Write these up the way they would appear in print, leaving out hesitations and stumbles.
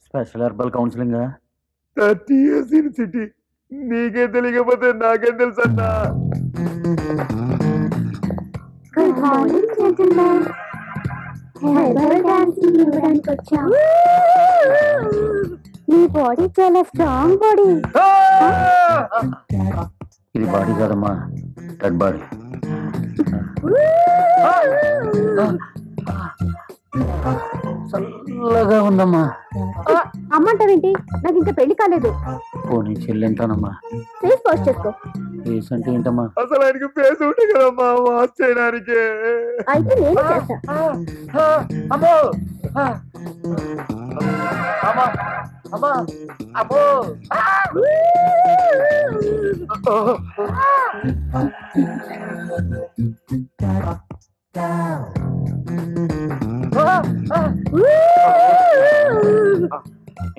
Special herbal counselling 30 years in city. నీకే తెలియకపోతే నాకేం తెలుసు అన్నా. Good morning gentlemen. Herbal dancing ఇవ్వడానికి వచ్చాం. మీ బాడీ చాలా స్ట్రాంగ్ బాడీ. ఇది బాడీ కాదమ్మా, డెడ్ బాడీ. చల్లగా ఉందమ్మా. అమ్మంటావేంటి? నాకు ఇంకా పెళ్లి కాలేదు. పోనీ చెల్లెంటానమ్మా. ఫేస్ వాష్ చేసుకో. ఫేస్ అంటే ఏంటమ్మా? అసలు ఆయనకి ఫేస్ ఉంటే కదమ్మా వాష్ చేయడానికి. అయితే నేను చేస్తా. అమ్మో అమ్మా అమ్మా అమ్మో.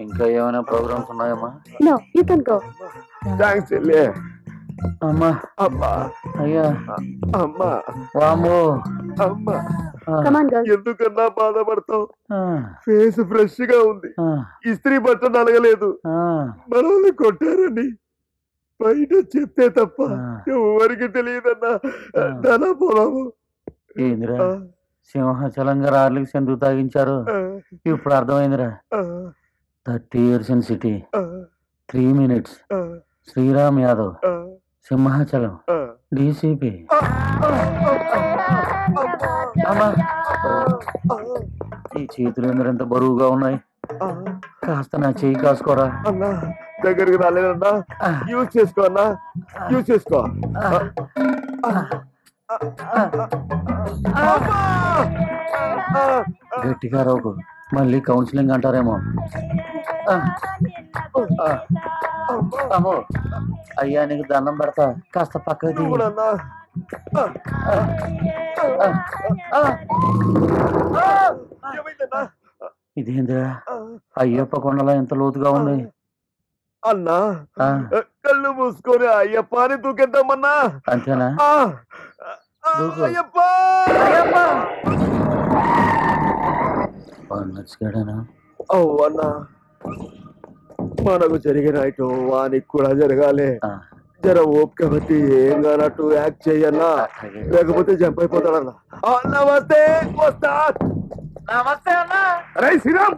ఇంకా ఏమైనా ప్రోగ్రామ్స్ ఉన్నాయమ్మా? No, you can go. Thanks చెల్లి. అమ్మా అమ్మా అయ్యా అమ్మా వామ్మో అమ్మా. Come on girl. ఎందుకన్నా బాధపడతావు? ఫేస్ ఫ్రెష్ గా ఉంది. ఇస్త్రీ బట్టలు నలగలేదు. మనల్ని కొట్టారని బయట చెప్తే తప్ప ఎవరికి తెలియదన్నా. ధన పొలము ఏందిరా సింహాచలంగా రార్లకి సెందుకు తాగించారు? ఇప్పుడు అర్థమైందిరా. 30 years in city, 3 minutes, Sriram Yadav, Simhachalam, DCP. ఈ చేతులు ఎంత బరువుగా ఉన్నాయి. కాస్త నా చెయ్యి కాసుకోరా. అన్నా దగ్గరికి రాలేదన్నా. యూజ్ చేసుకో అన్నా, యూజ్ చేసుకో. గట్టిగా రోకు, మళ్ళీ కౌన్సిలింగ్ అంటారేమో. అమ్మో అయ్యా నీకు దండం పెడతా, కాస్త పక్కకి. ఇదేందిరా అయ్యప్ప కొండలా ఎంత లోతుగా ఉంది. అన్నా కళ్ళు మూసుకొని అయ్యప్ప అని దూకేద్దామన్నా. అంతేనా? అయ్యప్ప అయ్యప్ప. అన్నా మనకు జరిగిన ఐటో వానికి కూడా జరగాలి. జర ఓపిక బట్టి ఏం కానట్టు యాక్ట్ చెయ్యన్నా, లేకపోతే జంప్ అయిపోతాడన్నా. నమస్తే వస్తా. నమస్తే అన్నా. అరే శ్రీరామ్,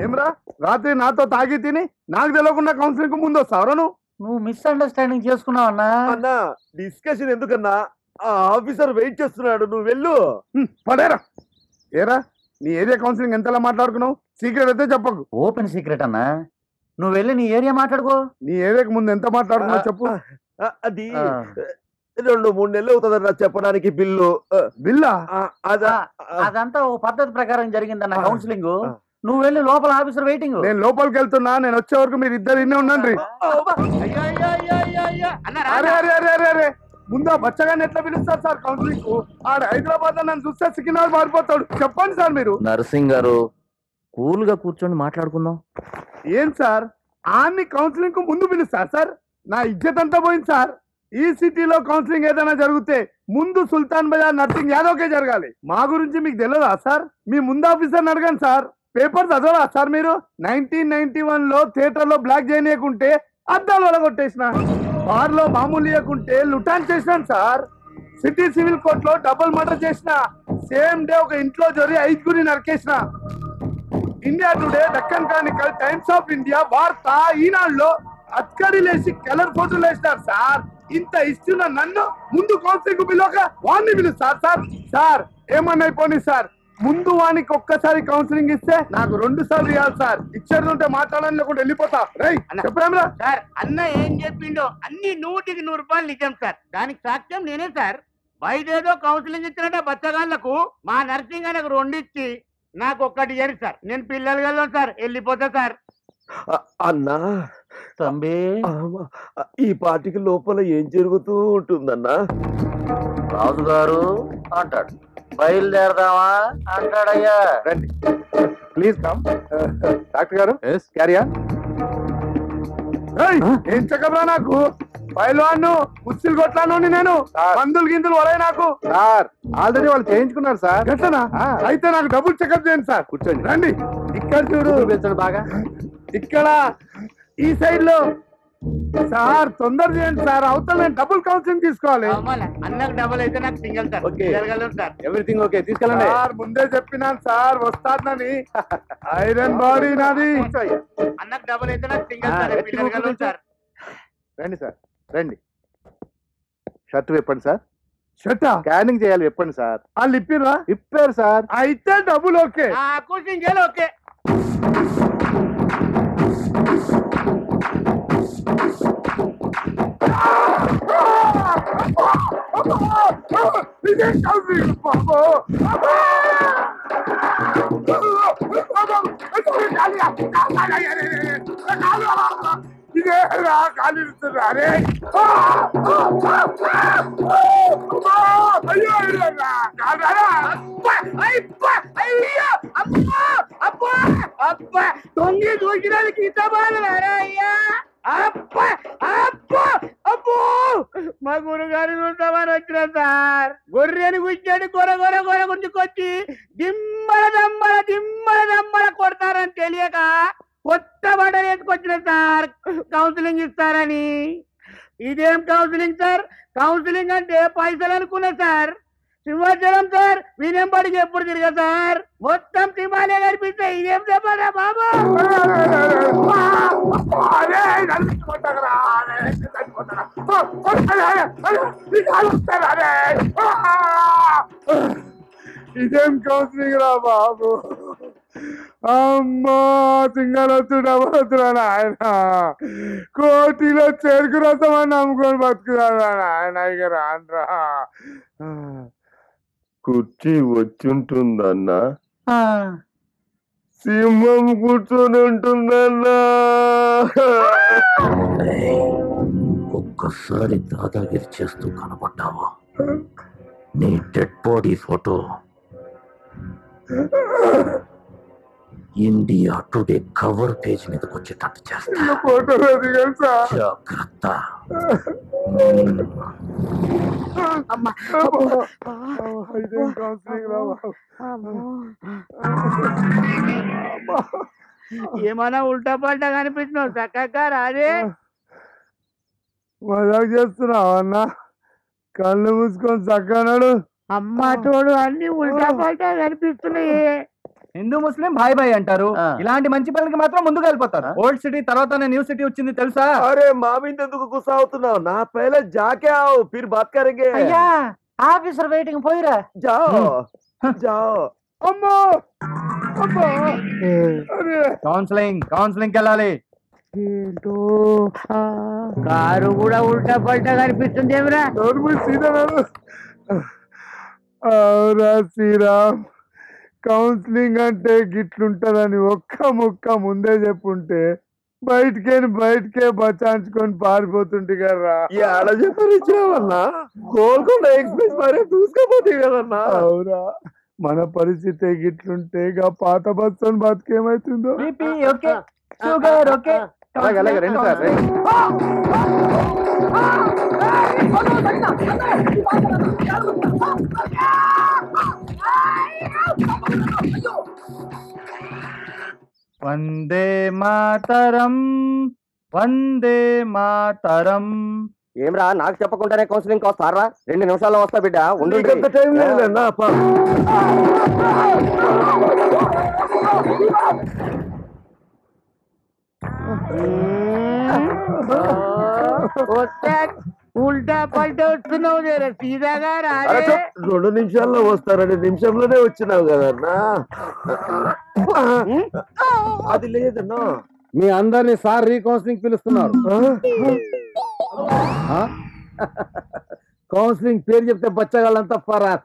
ఏమ్రా రాత్రి నాతో తాగి తిని నాకు తెలియకుండా కౌన్సిలింగ్ కు ముందు వస్తావరా నువ్వు మిస్అండర్స్టాండింగ్ చేసుకున్నావు అన్నా. అన్నా డిస్కషన్ ఎందుకన్నా? ఆ ఆఫీసర్ వెయిట్ చేస్తున్నాడు, నువ్వు వెళ్ళు. పడేరా. ఏరా నీ ఏరియా కౌన్సిలింగ్ ఎంతలా మాట్లాడుకున్నావు? సీక్రెట్ అయితే చెప్పకు. ఓపెన్ సీక్రెట్ అన్నా. నువ్వు వెళ్ళి నీ ఏరియా మాట్లాడుకో. నీ ఏరియాకి ముందు ఎంత మాట్లాడుకున్నావు చెప్పు. అది 2-3 నెలలు అవుతుందన్నా చెప్పడానికి. బిల్లా అదంతా ఓ పద్ధతి ప్రకారం జరిగిందన్న కౌన్సిలింగ్. నువ్వు వెళ్ళి లోపల ఆఫీసర్ వెయిటింగ్. నేను లోపలికి వెళ్తున్నా, నేను వచ్చే వరకు మీరు ఇద్దరు ఇన్నే ఉండండి. అరే అరే అరే అరే అరే ముందు ఆ బచ్చగాన్ని ఎట్లా పిలుస్తారు సార్ కౌన్సిలింగ్ కు? ఆడ హైదరాబాద్ లో నన్ను చూస్తే సికింద్రాబాద్ మారిపోతాడు. చెప్పండి సార్ మీరు. నర్సింగ్ గారు కూల్ గా కూర్చొని మాట్లాడుకుందాం. ఏం సార్ ఆన్ని కౌన్సిలింగ్ కు ముందు పిలుస్తారు సార్? నా ఇజ్జత్ అంతా పోయింది సార్. ఈ సిటీలో కౌన్సిలింగ్ ఏదైనా జరిగితే ముందు సుల్తాన్ బజార్ నర్సింగ్ యాదవ్కే జరగాలి. మా గురించి మీకు తెలియదా సార్? మీ ముందు ఆఫీసర్ని అడగండి సార్. పేపర్ చదవరా సార్ మీరు? 1991 లో థియేటర్ లో బ్లాక్ చేయనీయకుంటే అద్దాలు వలగొట్టేసిన, బార్ లో మామూలు ఇవ్వకుంటే లుటాన్ చేసినాను సార్. సిటీ సివిల్ కోర్ట్ లో డబుల్ మర్డర్ చేసిన, సేమ్ డే ఒక ఇంట్లో జరి 5 నరికేసిన. India Today, Deccan Chronicle, Times of India, Vaartha, ఈనాడులో అత్కడీలేసి కలర్ ఫోటోలు వేసినారు సార్. ఇంత ఇస్తున్న నన్ను ముందు కౌన్సిలింగ్ పిలవక వాడిని పిలుస్తారు సార్. సార్ ఏమన్నా అయిపోయి సార్, ముందు వానికి ఒక్కసారి కౌన్సిలింగ్ ఇస్తే నాకు 2 సార్లు ఇవ్వాలి సార్. ఇచ్చేది ఉంటే మాట్లాడాలని లేకుండా వెళ్ళిపోతా. చెప్పరా సార్? అన్న ఏం చెప్పిండో అన్ని 100కి 100 రూపాయలు నిజం సార్. దానికి సాక్ష్యం నేనే సార్. బయట ఏదో కౌన్సిలింగ్ ఇచ్చినట్టే బచ్చగాళ్ళకు మా నర్సింగ్ ఆయనకు 2 ఇచ్చి నాకు 1 ఇయ్యరు సార్. నేను పిల్లలు వెళ్ళాను సార్, వెళ్ళిపోతా సార్. అన్నా తంబి ఈ పార్టీకి లోపల ఏం జరుగుతూ ఉంటుందన్నా? రాజుగారు అంటాడు, బయలుదేరదామా అంటాడయ్యా. రండి ప్లీజ్ కమ్. డాక్టర్ గారు క్యారీ ఆన్. ఏం చక్కరా నాకు పైల్వాన్ కుర్చీలు కొట్లాను నేను మందులు గిందులు వలే నాకు సార్ ఆల్రెడీ వాళ్ళు చేయించుకున్నారు సార్. గట్లనా? అయితే నాకు డబుల్ చెకప్ చేయండి సార్. కూర్చోండి. రండి ఇక్కడ చూడు, పెంచండి బాగా. ఇక్కడ ఈ సైడ్ లో సార్ తొందర చేయండి సార్, అవతల నేను డబుల్ కౌన్సిలింగ్ తీసుకోవాలి. అన్నకు డబుల్ అయితే నాకు సింగిల్ సార్. ఓకే. జరగలేదు సార్. ఎవ్రీథింగ్ ఓకే, తీసుకెళ్ళండి. సార్ ముందే చెప్పినాను సార్ వస్తానని. ఐరన్ బాడీ నాది. అన్నకు డబుల్ అయితే నాకు సింగిల్ ఆ, సార్. ఎత్తుకు జరగలేదు కూర్చో. సార్. రండి సార్, రండి. షర్ట్ విప్పండి సార్. షటా స్కానింగ్ చేయాలి, విప్పండి సార్. వాళ్ళు ఇప్పిరా? విప్పారు సార్. అయితే డబుల్ ఓకే. నాకు సింగిల్ ఓకే. ఇదే కౌన్సిలింగ్ బాబు. ఇదే ఖాళీ అరే తొంగి దూకినందుకు ఇంత బాధలారా అయ్యా? అబ్బా అబ్బా అబ్బో, మా గురుగారు చూద్దామని వచ్చిన సార్. గొర్రెని గుచ్చాడు, గొర గొర గొర గుంజుకొచ్చి దిమ్మల దమ్మల దిమ్మల దమ్మల కొడతారని తెలియక కొత్త బట్టలు వేసుకొచ్చిన సార్ కౌన్సిలింగ్ ఇస్తారని. ఇదేం కౌన్సిలింగ్ సార్? కౌన్సిలింగ్ అంటే పైసలు అనుకున్నా సార్. సింహాచలం సార్ వినేంబడికి ఎప్పుడు తిరిగా సార్, మొత్తం సింహాలే కనిపిస్తాయి. ఇదేం చెప్పారా బాబు? ఇదేం కౌన్సిలింగ్ రా బాబు. అమ్మా సింగలొచ్చు డబ్బులొచ్చురా నాయన. కోటిలో చెరుకు రసం అని నమ్ముకొని బతుకురా నాయన. ఇక రాన్రా. కుర్చీ వచ్చుంటుందన్నా, ఆ, సింహం కూర్చొని ఉంటుందన్నా. ఒక్కసారి దాదాగిరి చేస్తూ కనపడ్డావా, నీ dead body photo India today cover page మీదకి వచ్చేటట్టు చేస్తా. ఫోటోలో దిగాను సార్. జాగ్రత్త. ఇదేం కౌన్సిలింగ్ రా బాబు. ఏమన్నా ఉల్టా పల్టా కనిపిస్తున్నావు చక్కగా రాదే. మజాక్ చేస్తున్నావు అన్న? కళ్ళు మూసుకొని చక్కనాడు. అమ్మ తోడు అన్ని ఉల్టా పల్టా కనిపిస్తున్నాయి. హిందూ ముస్లిం భాయ్ భాయ్ అంటారు. ఇలాంటి మంచి పనులకి మాత్రం ముందుకు వెళ్ళిపోతారు. ఓల్డ్ సిటీ తర్వాత న్యూ సిటీ వచ్చింది తెలుసా? అరే మామింద ఎందుకు గుస్సా అవుతున్నావు? నా పहले जाके आओ फिर बात करेंगे. అయ్యా ఆఫీసర్ వెయిటింగ్, పోయిరా. जाओ जाओ. అమ్మా అమ్మా. అరే కౌన్సిలింగ్ కౌన్సిలింగ్ వెళ్ళాలి. ఏంటో కారు కూడా ఉల్టా పల్టా కనిపిస్తుంది ఏమిరా? నోరు మూసి సీదా నడు. అవురా శ్రీరామ్, కౌన్సిలింగ్ అంటే గిట్లుంటదని ఒక్క ముక్క ముందే చెప్పుంటే బయటకే బచాంచుకొని పారిపోతుంటే కదరా. ఆడ చెప్పరిచ్చావన్నా, గోల్కొండ ఎక్స్ప్రెస్ మరే చూసుకోపోతే కదన్నా. అవురా, మన పరిస్థితి గిట్లుంటే గా పాత బస్సు బతికేమైతుందో. BP okay, sugar okay. అలాగే అలాగే రండి సార్, రండి. వందే మాతరం, వందే మాతరం. ఏమ్రా నాకు చెప్పకుండానే కౌన్సిలింగ్ వస్తారా? 2 నిమిషాల్లో వస్తా బిడ్డ, ఉండు. నీకంత టైం లేదన్నా. ఉల్టా పల్టా వస్తున్నావు జర సీదాగా అరే రాదే. 2 నిమిషాల్లో వస్తారని నిమిషంలోనే వచ్చినావు కదన్నా. అది లేదన్నా. మీ అందరినీ సార్ రీకౌన్సిలింగ్ పిలుస్తున్నారు. కౌన్సిలింగ్ పేరు చెప్తే బచ్చగాళ్ళంతా ఫరార్.